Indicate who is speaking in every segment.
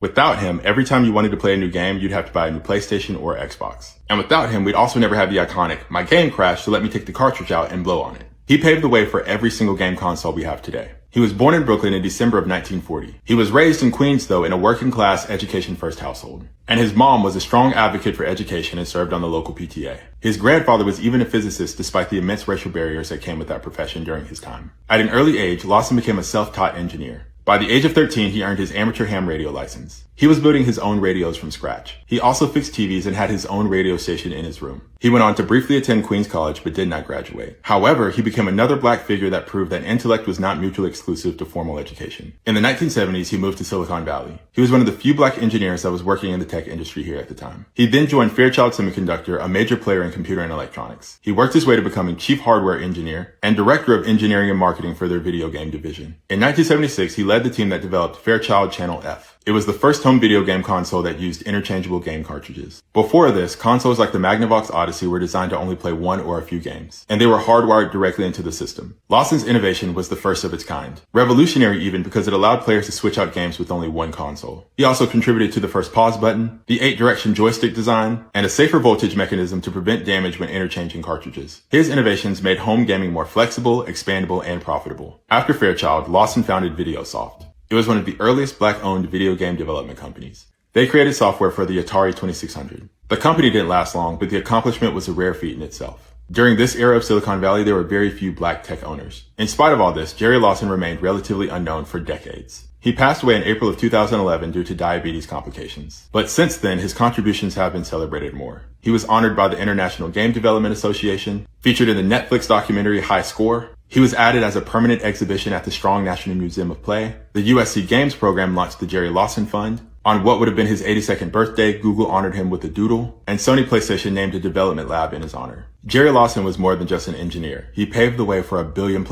Speaker 1: Without him, every time you wanted to play a new game, you'd have to buy a new PlayStation or Xbox. And without him, we'd also never have the iconic, "My game crashed, so let me take the cartridge out and blow on it." He paved the way for every single game console we have today. He was born in Brooklyn in December of 1940. He was raised in Queens, though, in a working-class, education-first household. And his mom was a strong advocate for education and served on the local PTA. His grandfather was even a physicist despite the immense racial barriers that came with that profession during his time. At an early age, Lawson became a self-taught engineer. By the age of 13, he earned his amateur ham radio license. He was building his own radios from scratch. He also fixed TVs and had his own radio station in his room. He went on to briefly attend Queens College but did not graduate. However, he became another black figure that proved that intellect was not mutually exclusive to formal education. In the 1970s, he moved to Silicon Valley. He was one of the few black engineers that was working in the tech industry here at the time. He then joined Fairchild Semiconductor, a major player in computer and electronics. He worked his way to becoming chief hardware engineer and director of engineering and marketing for their video game division. In 1976, he led the team that developed Fairchild Channel F. It was the first home video game console that used interchangeable game cartridges. Before this, consoles like the Magnavox Odyssey were designed to only play one or a few games, and they were hardwired directly into the system. Lawson's innovation was the first of its kind, revolutionary even because it allowed players to switch out games with only one console. He also contributed to the first pause button, the 8-direction joystick design, and a safer voltage mechanism to prevent damage when interchanging cartridges. His innovations made home gaming more flexible, expandable, and profitable. After Fairchild, Lawson founded VideoSoft. It was one of the earliest black-owned video game development companies. They created software for the Atari 2600. The company didn't last long, but the accomplishment was a rare feat in itself. During this era of Silicon Valley, there were very few black tech owners. In spite of all this, Jerry Lawson remained relatively unknown for decades. He passed away in April of 2011 due to diabetes complications. But since then, his contributions have been celebrated more. He was honored by the International Game Development Association, featured in the Netflix documentary High Score. He was added as a permanent exhibition at the Strong National Museum of Play. The USC Games program launched the Jerry Lawson Fund. On what would have been his 82nd birthday, Google honored him with a doodle, and Sony PlayStation named a development lab in his honor. Jerry Lawson was more than just an engineer. He paved the way for a $1 billion+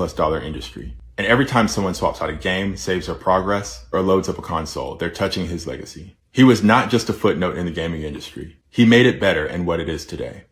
Speaker 1: industry. And every time someone swaps out a game, saves their progress, or loads up a console, they're touching his legacy. He was not just a footnote in the gaming industry. He made it better and what it is today.